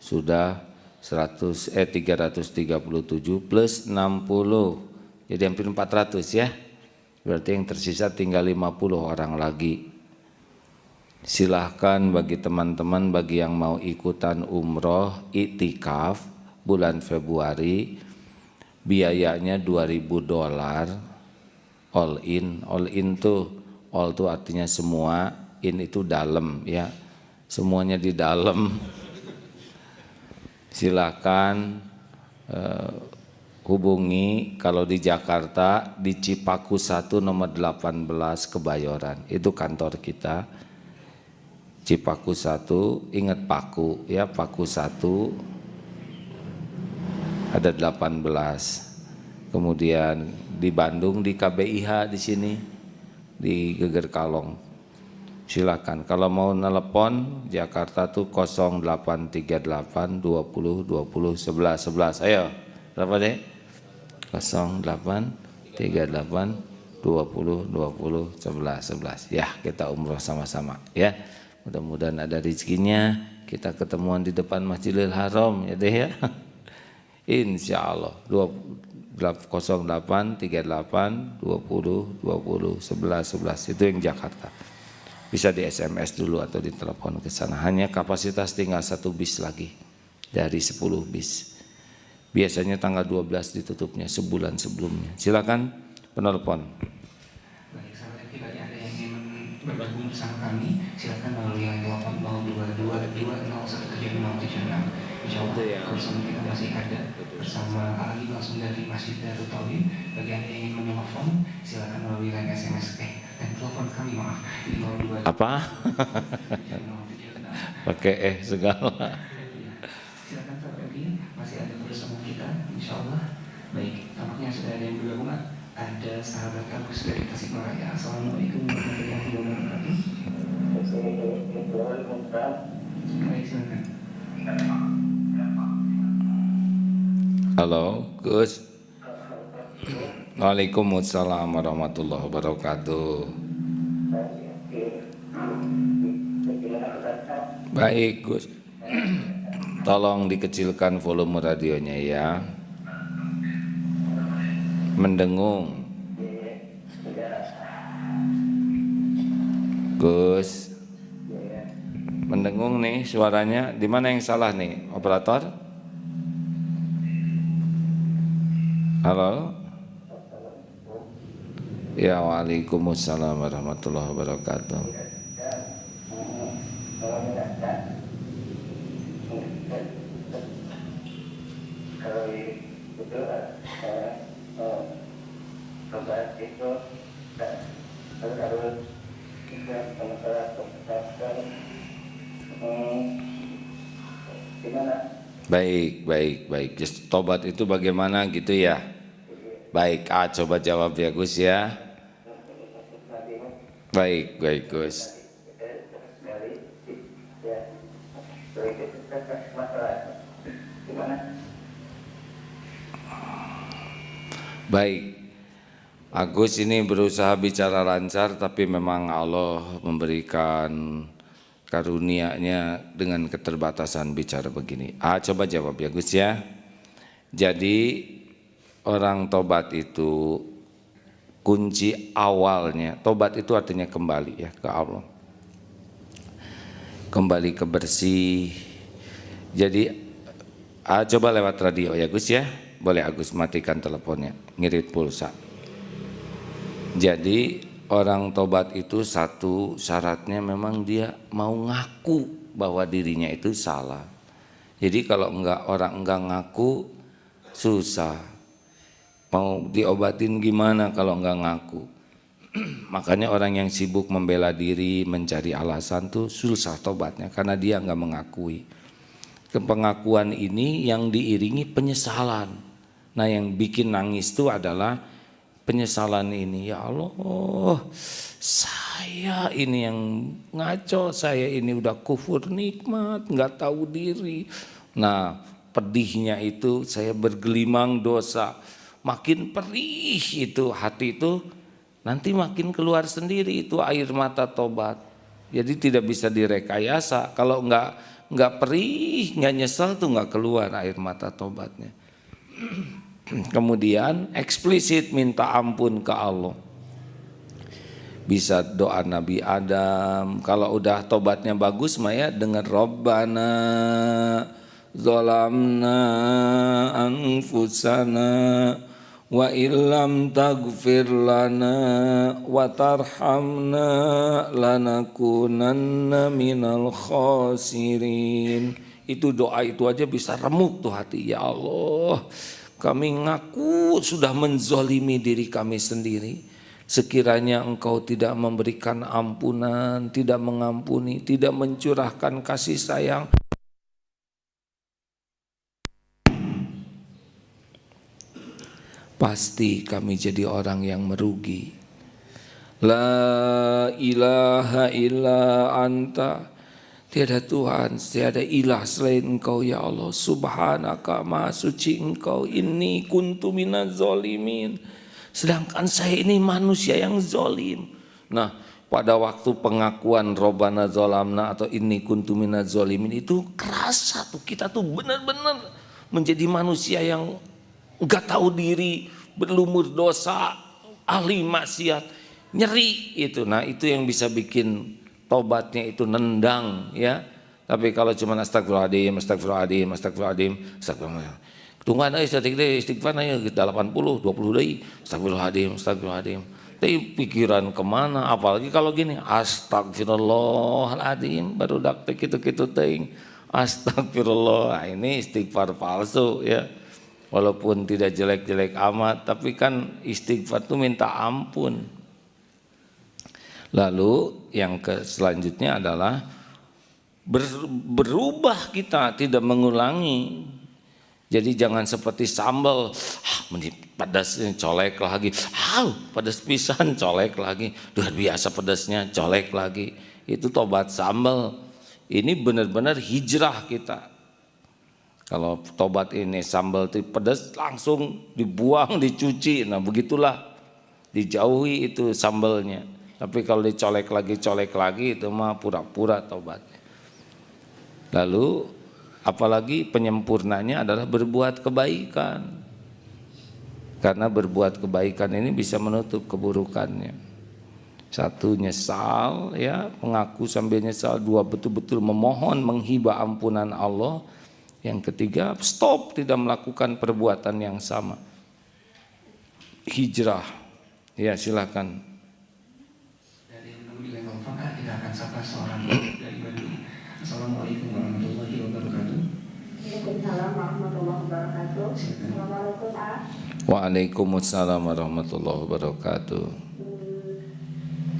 sudah 337 plus 60, jadi hampir 400 ya. Berarti yang tersisa tinggal 50 orang lagi. Silahkan bagi teman-teman, bagi yang mau ikutan umroh iktikaf bulan Februari, biayanya $2.000 all in tuh, all tuh artinya semua, in itu dalam ya, semuanya di dalam. Silakan hubungi kalau di Jakarta di Cipaku 1 nomor 18 Kebayoran, itu kantor kita. Cipaku 1, ingat Paku ya, Paku 1 ada 18. Kemudian di Bandung di KBIH di sini di Geger Kalong. Silakan kalau mau telepon Jakarta tuh 0838 20 20 11 11. Ayo, berapa deh? 0838 20 20 11 11. Ya, kita umroh sama-sama ya. Mudah-mudahan ada rezekinya, kita ketemuan di depan Masjidil Haram ya deh ya. Insya Allah 08 38 20 20 11 11 itu yang Jakarta. Bisa di SMS dulu atau ditelepon ke sana. Hanya kapasitas tinggal 1 bis lagi dari 10 bis. Biasanya tanggal 12 ditutupnya sebulan sebelumnya. Silakan penelpon. Baik, sahabat FI, bagi Anda yang ingin bergabung bersama kami, silakan melalui line telepon 02220170676. Insya Allah, bersama kita masih ada bersama Ali langsung dari Masjid Darut Tauhid. Bagi Anda yang ingin menelpon, silakan melalui line SMS dan telepon kami, maaf, di 022. Apa? Pakai segala. Silakan sahabat FI, masih ada bersama kita, insya Allah. Baik, tampaknya sudah ada yang bergabung. Ada sahabat Agus dari Tasikmalaya. Assalamualaikum warahmatullahi wabarakatuh. Baik, silakan. Halo, Gus. Waalaikumsalam warahmatullahi wabarakatuh. Baik, Gus. Tolong dikecilkan volume radionya ya. Mendengung. Gus. Mendengung nih suaranya. Di mana yang salah nih, operator? Halo. Ya, waalaikumsalam warahmatullahi wabarakatuh. Baik. Just tobat itu bagaimana gitu ya? Baik, coba jawab ya Gus ya. Baik Gus. Baik, Agus ini berusaha bicara lancar, tapi memang Allah memberikan karunia-Nya dengan keterbatasan bicara begini. Coba jawab ya Gus ya. Jadi orang tobat itu kunci awalnya, tobat itu artinya kembali ya ke Allah, kembali ke bersih. Jadi coba lewat radio ya Gus ya. Boleh Agus matikan teleponnya, ngirit pulsa. Jadi orang tobat itu satu syaratnya memang dia mau ngaku bahwa dirinya itu salah. Jadi kalau orang enggak ngaku susah. Mau diobatin gimana kalau enggak ngaku? Makanya orang yang sibuk membela diri, mencari alasan tuh susah tobatnya karena dia enggak mengakui. Pengakuan ini yang diiringi penyesalan. Nah yang bikin nangis itu adalah penyesalan ini. Ya Allah, saya ini yang ngaco, saya ini udah kufur nikmat, nggak tahu diri. Nah pedihnya itu saya bergelimang dosa, makin perih itu hati itu, nanti makin keluar sendiri itu air mata tobat. Jadi tidak bisa direkayasa. Kalau nggak perih, nggak nyesal tuh nggak keluar air mata tobatnya. Kemudian eksplisit minta ampun ke Allah. Bisa doa Nabi Adam. Kalau udah tobatnya bagus Maya dengar Rabbana zalamna anfusana wa illam taghfir lana wa tarhamna lanakunanna minal khasirin. Itu doa itu aja bisa remuk tuh hati. Ya Allah, kami ngaku sudah menzolimi diri kami sendiri. Sekiranya Engkau tidak memberikan ampunan, tidak mengampuni, tidak mencurahkan kasih sayang, pasti kami jadi orang yang merugi. La ilaha illa anta. Tiada Tuhan, tiada ilah selain Engkau ya Allah. Subhanaka, maha suci Engkau. Inni kuntu minaz zolimin. Sedangkan saya ini manusia yang zolim. Nah pada waktu pengakuan Rabbana zolamna atau inni kuntu minaz zolimin itu kerasa tuh kita tuh benar-benar menjadi manusia yang enggak tahu diri, berlumur dosa, ahli maksiat, nyeri itu. Nah, itu yang bisa bikin tobatnya itu nendang ya. Tapi kalau cuma astagfirullahaladzim, astagfirullahaladzim, astagfirullahaladzim, astagfirullahaladzim. Tungguan aja istighfar aja 80, 20 deui. Astagfirullahaladzim, astagfirullahaladzim. Tapi pikiran kemana? Apalagi kalau gini, astagfirullahaladzim, baru dak kitu-kitu teuing. Astagfirullah, ini istighfar palsu ya. Walaupun tidak jelek-jelek amat, tapi kan istighfar itu minta ampun. Lalu yang selanjutnya adalah berubah kita, tidak mengulangi. Jadi jangan seperti sambal, pedasnya colek lagi, pedas pisan colek lagi, luar biasa pedasnya colek lagi. Itu tobat sambal. Ini benar-benar hijrah kita. Kalau tobat ini sambal pedas langsung dibuang, dicuci, nah begitulah, dijauhi itu sambalnya. Tapi kalau dicolek lagi itu mah pura-pura tobatnya. Lalu apalagi penyempurnanya adalah berbuat kebaikan. Karena berbuat kebaikan ini bisa menutup keburukannya. Satu, nyesal ya, mengaku sambil nyesal. Dua, betul-betul memohon, menghibah ampunan Allah. Yang ketiga, stop, tidak melakukan perbuatan yang sama. Hijrah. Ya, silakan. Kita akan sapa seorang dari Bandung. Assalamualaikum warahmatullahi wabarakatuh. Waalaikumsalam warahmatullahi wabarakatuh. Assalamualaikum Pak. Waalaikumsalam warahmatullahi wabarakatuh.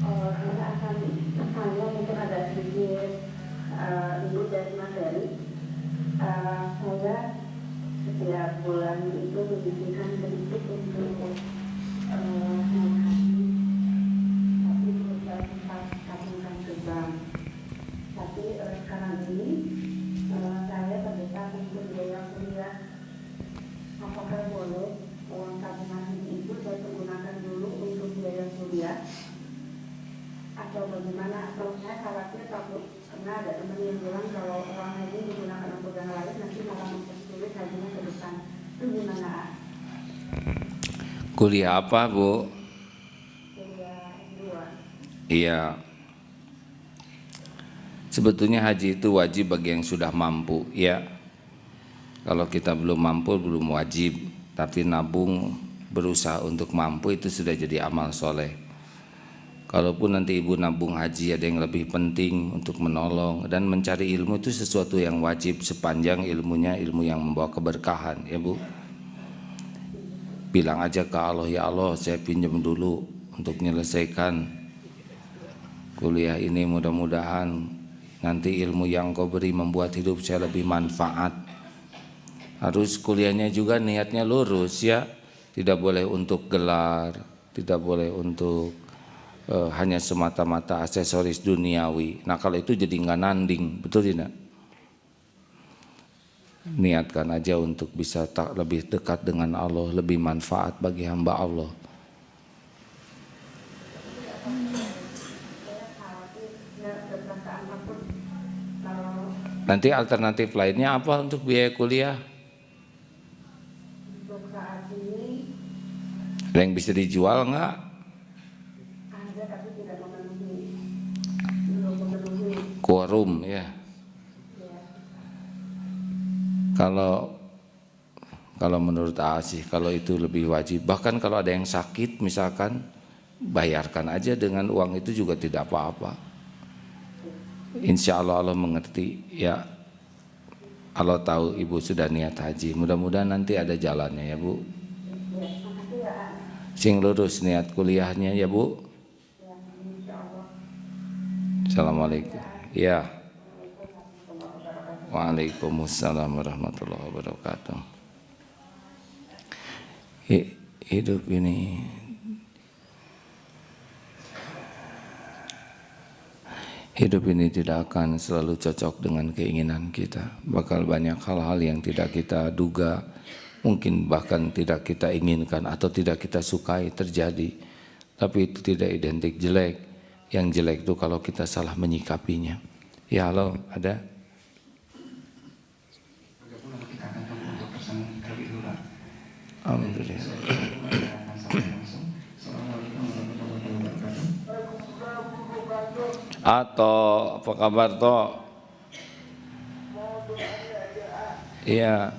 Saya akan bertanya, mungkin ada sedikit ibu dari materi. Saya setiap bulan itu menyisihkan sedikit untuk tapi sekarang ini saya terdesak untuk biaya kuliah. Apakah boleh uang tabungan itu saya gunakan dulu untuk biaya kuliah atau bagaimana? Atau saya khawatir takut, karena ada teman yang bilang kalau uang ini digunakan untuk yang lain nanti malah mempersulit hajinya ke depan. Itu gimana? Kuliah apa, Bu? Kuliah S2. Iya. Sebetulnya haji itu wajib bagi yang sudah mampu ya. Kalau kita belum mampu belum wajib, tapi nabung, berusaha untuk mampu itu sudah jadi amal soleh. Kalaupun nanti ibu nabung haji ada yang lebih penting untuk menolong dan mencari ilmu, itu sesuatu yang wajib sepanjang ilmunya ilmu yang membawa keberkahan ya Bu. Bilang aja ke Allah, ya Allah saya pinjam dulu untuk menyelesaikan kuliah ini, mudah-mudahan nanti ilmu yang kau beri membuat hidup saya lebih manfaat. Harus kuliahnya juga niatnya lurus ya. Tidak boleh untuk gelar, tidak boleh untuk hanya semata-mata aksesoris duniawi. Nah kalau itu jadi nggak nanding, betul tidak? Niatkan aja untuk bisa lebih dekat dengan Allah, lebih manfaat bagi hamba Allah. Nanti alternatif lainnya apa untuk biaya kuliah? Untuk saat ini Ada yang bisa dijual nggak? ada tapi tidak memenuhi, belum memenuhi. Quorum ya. Kalau menurut sih kalau itu lebih wajib. Bahkan kalau ada yang sakit misalkan, bayarkan aja dengan uang itu juga tidak apa-apa. Insya Allah Allah mengerti ya. Allah tahu ibu sudah niat haji. Mudah-mudahan nanti ada jalannya ya Bu. Sing lurus niat kuliahnya ya Bu. Assalamualaikum. Ya. Waalaikumsalam warahmatullahi wabarakatuh. Hidup ini tidak akan selalu cocok dengan keinginan kita. Bakal banyak hal-hal yang tidak kita duga, mungkin bahkan tidak kita inginkan atau tidak kita sukai terjadi. Tapi itu tidak identik jelek. Yang jelek itu kalau kita salah menyikapinya. Ya halo, ada? Alhamdulillah. Atau apa kabar toh? Iya.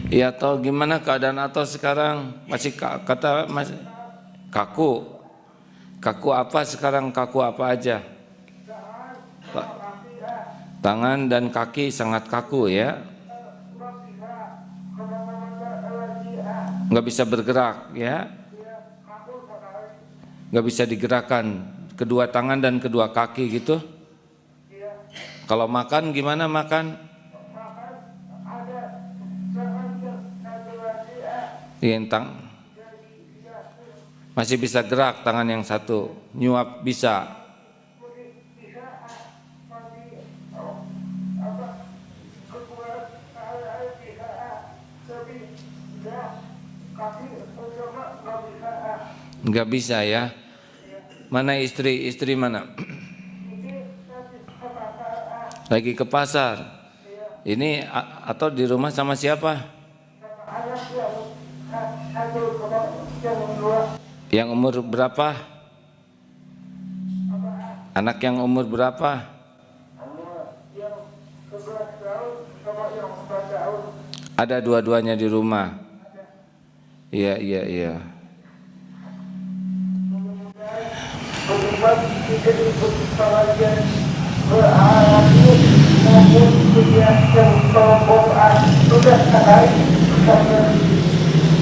Iya toh, gimana keadaan Ato sekarang? Masih kata masih kaku. Kaku apa sekarang? Kaku apa aja? Tangan dan kaki sangat kaku ya. Nggak bisa bergerak ya. Nggak bisa digerakkan kedua tangan dan kedua kaki gitu. Kalau makan gimana makan? Tang masih bisa gerak tangan yang satu, nyuap bisa. Nggak bisa ya. Mana istri? Istri mana? Lagi ke pasar. Ini atau di rumah sama siapa? Yang umur berapa? Anak yang umur berapa? Ada dua-duanya di rumah. Iya, iya, iya.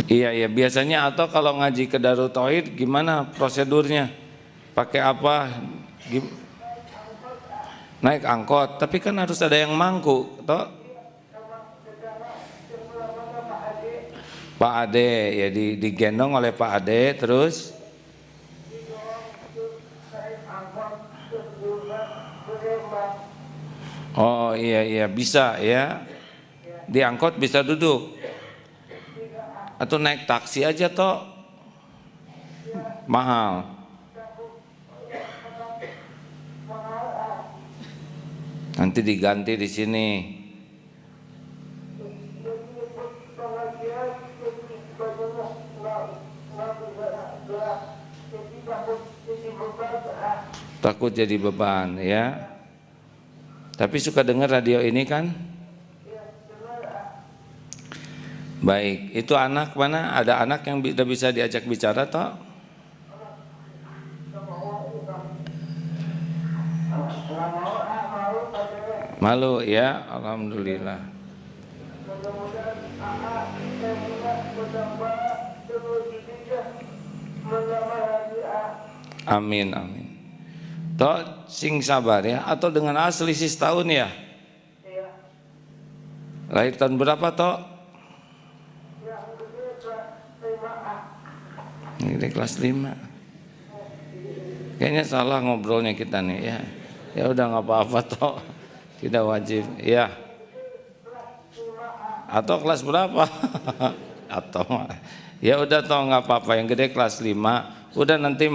Iya, iya. Biasanya atau kalau ngaji ke Darut Tauhid gimana prosedurnya? Pakai apa? Naik angkot. Tapi kan harus ada yang mangku, toh? Pak Ade ya, digendong oleh Pak Ade terus. Oh iya, iya, bisa ya. Diangkot bisa duduk. Atau naik taksi aja toh. Mahal. Nanti diganti di sini. Takut jadi beban ya. Tapi suka dengar radio ini kan? Baik, itu anak mana? Ada anak yang udah bisa diajak bicara toh? Malu ya, alhamdulillah. Amin, amin. Toh sing sabar ya, atau dengan asli sis tahun ya? Lahir tahun berapa toh? Ini kelas 5. Kayaknya salah ngobrolnya kita nih ya. Ya udah nggak apa-apa toh. Tidak wajib ya. Atau kelas berapa? Atau ya udah toh nggak apa-apa, yang gede kelas 5. Udah nanti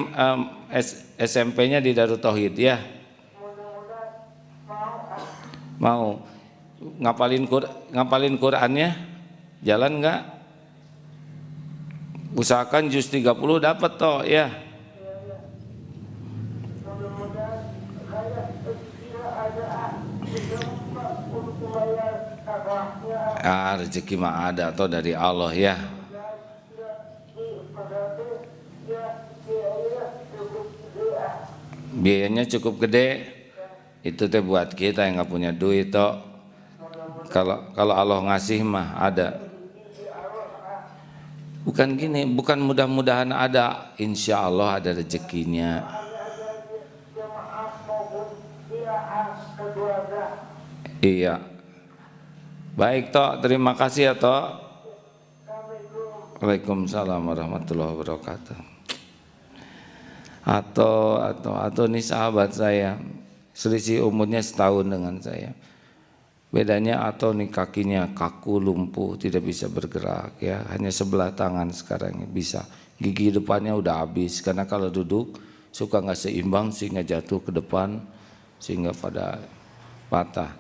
SMP-nya di Darut Tauhid ya. Mau ngapalin Qur'annya? Jalan nggak? Usahakan juz 30 dapat toh ya. Rezeki mah ada atau dari Allah ya. Biayanya cukup gede. Itu teh buat kita yang nggak punya duit toh. Kalau Allah ngasih mah ada. Bukan gini, bukan mudah-mudahan ada, insya Allah ada rezekinya. Iya. Baik toh, terima kasih ya toh. Waalaikumsalam warahmatullahi wabarakatuh. Atau ini sahabat saya, selisih umurnya setahun dengan saya. Bedanya atau nih kakinya kaku, lumpuh, tidak bisa bergerak ya, hanya sebelah tangan sekarang bisa. Gigi depannya udah habis karena kalau duduk suka nggak seimbang sehingga jatuh ke depan, sehingga pada patah.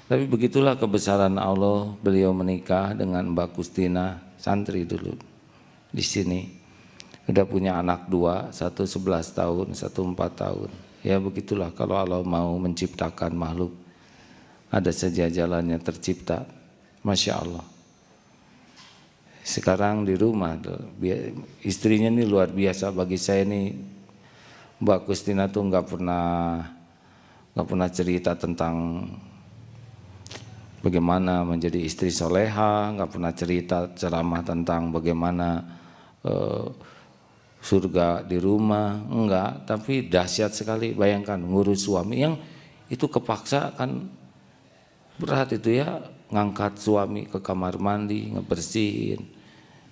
Tapi begitulah kebesaran Allah, beliau menikah dengan Mbak Kustina, santri dulu di sini. Udah punya anak 2, satu 11 tahun, satu 4 tahun. Ya begitulah kalau Allah mau menciptakan makhluk, ada saja jalannya tercipta. Masya Allah. Sekarang di rumah, istrinya ini luar biasa bagi saya nih. Mbak Kustina tuh nggak pernah cerita tentang bagaimana menjadi istri soleha, nggak pernah cerita ceramah tentang bagaimana surga di rumah, enggak. Tapi dahsyat sekali, bayangkan ngurus suami yang itu kepaksa kan, berat itu ya, ngangkat suami ke kamar mandi, ngebersihin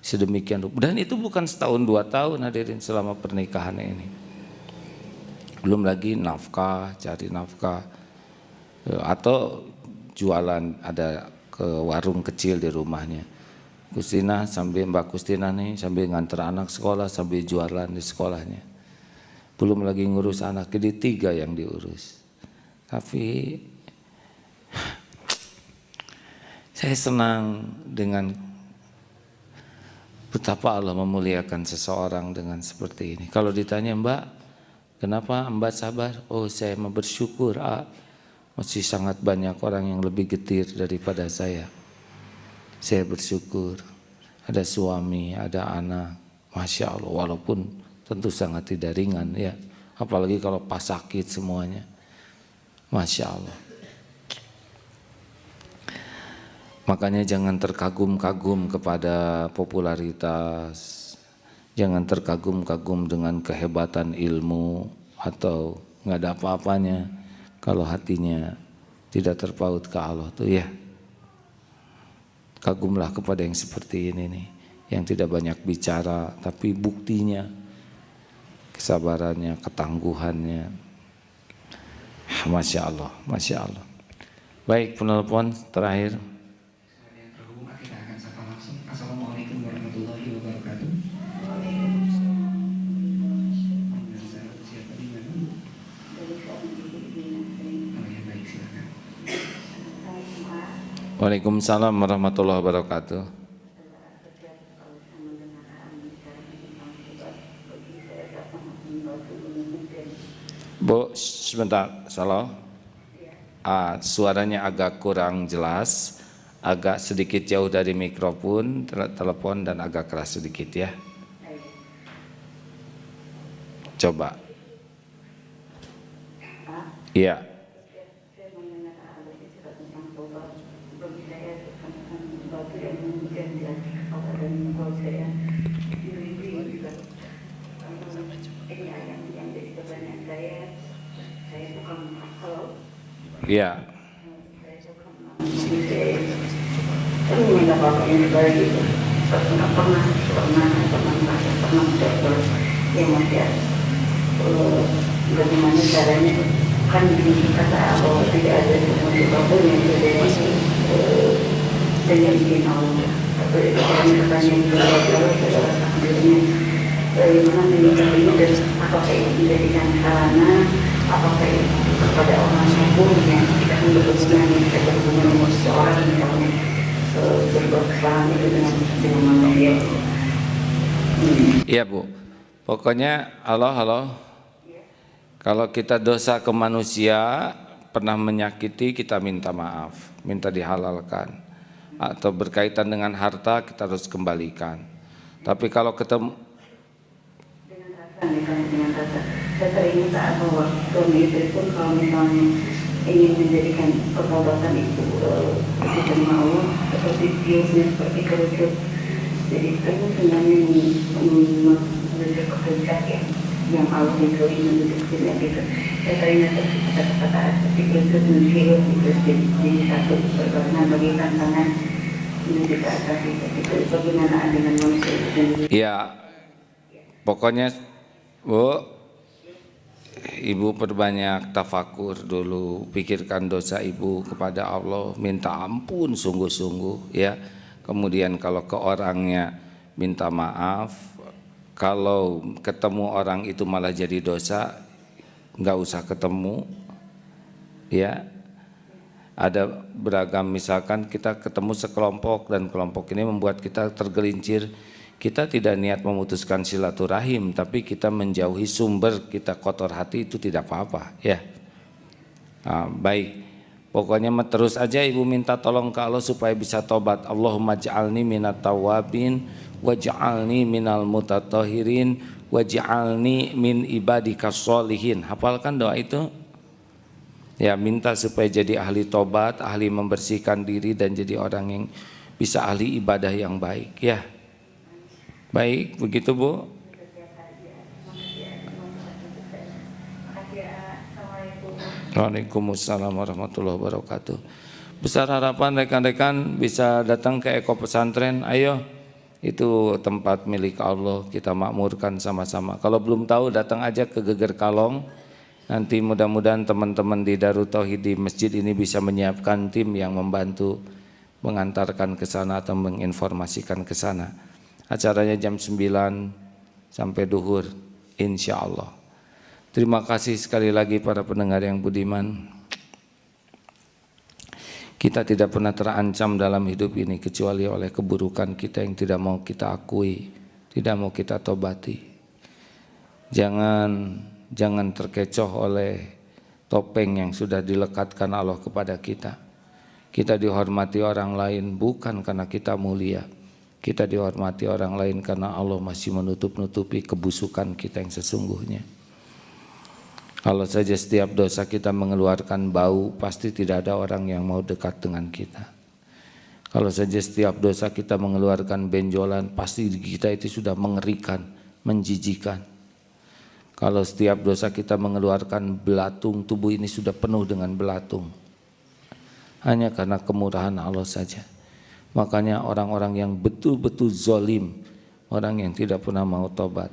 sedemikian rupa. Dan itu bukan setahun 2 tahun hadirin selama pernikahan ini. Belum lagi nafkah, cari nafkah, atau jualan, ada ke warung kecil di rumahnya. Kustina sambil Mbak Kustina nih sambil nganter anak sekolah sambil jualan di sekolahnya. Belum lagi ngurus anak, jadi 3 yang diurus. Tapi saya senang dengan betapa Allah memuliakan seseorang dengan seperti ini. Kalau ditanya, Mbak, kenapa Mbak sabar? Oh, saya mau bersyukur. Masih sangat banyak orang yang lebih getir daripada saya. Saya bersyukur ada suami, ada anak. Masya Allah, walaupun tentu sangat tidak ringan ya. Apalagi kalau pas sakit semuanya. Masya Allah. Makanya jangan terkagum-kagum kepada popularitas. Jangan terkagum-kagum dengan kehebatan ilmu atau nggak ada apa-apanya kalau hatinya tidak terpaut ke Allah tuh ya. Kagumlah kepada yang seperti ini nih, yang tidak banyak bicara tapi buktinya, kesabarannya, ketangguhannya. Masya Allah, Masya Allah. Baik, penelpon terakhir. Kita akan sapa langsung. Assalamualaikum warahmatullahi wabarakatuh. Siapa di mana? Oh ya, baik, silakan. Waalaikumsalam warahmatullahi wabarakatuh. Bu, sebentar, salah. Suaranya agak kurang jelas, agak sedikit jauh dari mikrofon, telepon dan agak keras sedikit ya. Coba. Iya. Iya. Bagaimana caranya kan kata Allah tidak ada sesuatu apapun yang terjadi dengan izin Allah. Tapi pertanyaan kedua adalah takdirnya bagaimana menyikapinya dan apakah ini menjadikan sarana, apakah ini kepada orang hukum yang tidak berhubungan dengan seseorang misalnya berbuat kesalahan itu dengan manusia. Iya Bu, pokoknya halo. Kalau kita dosa ke manusia, pernah menyakiti, kita minta maaf, minta dihalalkan. Atau berkaitan dengan harta, kita harus kembalikan. Tapi kalau ketemu dengan rasa, saya teringat saat bahwa suami istri pun kalau misalnya ingin menjadikan pertobatan itu diterima Allah, seperti biasanya seperti kerucut. Jadi itu sebenarnya menuju kehendak yang Allah itu menuju ke gitu. Saya teringat kata-kata seperti kerucut menhirup itu jadi satu karena bagi tantangan menuju ke atas itu bagaimana dengan manusia itu sendiri. ya, pokoknya Bu, Ibu perbanyak tafakur dulu, pikirkan dosa Ibu kepada Allah, minta ampun sungguh-sungguh ya. Kemudian kalau ke orangnya minta maaf, kalau ketemu orang itu malah jadi dosa, nggak usah ketemu ya. ada beragam, misalkan kita ketemu sekelompok dan kelompok ini membuat kita tergelincir, kita tidak niat memutuskan silaturahim, tapi kita menjauhi sumber kita kotor hati, itu tidak apa-apa ya. Baik, pokoknya terus aja ibu minta tolong ke Allah supaya bisa tobat. Allahumma ja'alni minat tawabin waj'alni minal mutatahhirin waj'alni min ibadikas sholihin. Hafalkan doa itu. Ya, minta supaya jadi ahli tobat, ahli membersihkan diri dan jadi orang yang bisa ahli ibadah yang baik ya. Baik, begitu Bu. Waalaikumsalam warahmatullahi wabarakatuh. Besar harapan rekan-rekan bisa datang ke Eko Pesantren. Ayo, itu tempat milik Allah, kita makmurkan sama-sama. Kalau belum tahu datang aja ke Geger Kalong. Nanti mudah-mudahan teman-teman di Darut Tauhid di masjid ini bisa menyiapkan tim yang membantu mengantarkan ke sana atau menginformasikan ke sana. Acaranya jam 9 sampai duhur insya Allah. Terima kasih sekali lagi para pendengar yang budiman. Kita tidak pernah terancam dalam hidup ini kecuali oleh keburukan kita yang tidak mau kita akui, tidak mau kita tobati. Jangan terkecoh oleh topeng yang sudah dilekatkan Allah kepada kita. Kita dihormati orang lain bukan karena kita mulia. Kita dihormati orang lain karena Allah masih menutup-nutupi kebusukan kita yang sesungguhnya. Kalau saja setiap dosa kita mengeluarkan bau, pasti tidak ada orang yang mau dekat dengan kita. Kalau saja setiap dosa kita mengeluarkan benjolan, pasti kita itu sudah mengerikan, menjijikan. Kalau setiap dosa kita mengeluarkan belatung, tubuh ini sudah penuh dengan belatung. Hanya karena kemurahan Allah saja. Makanya orang-orang yang betul-betul zalim, orang yang tidak pernah mau tobat,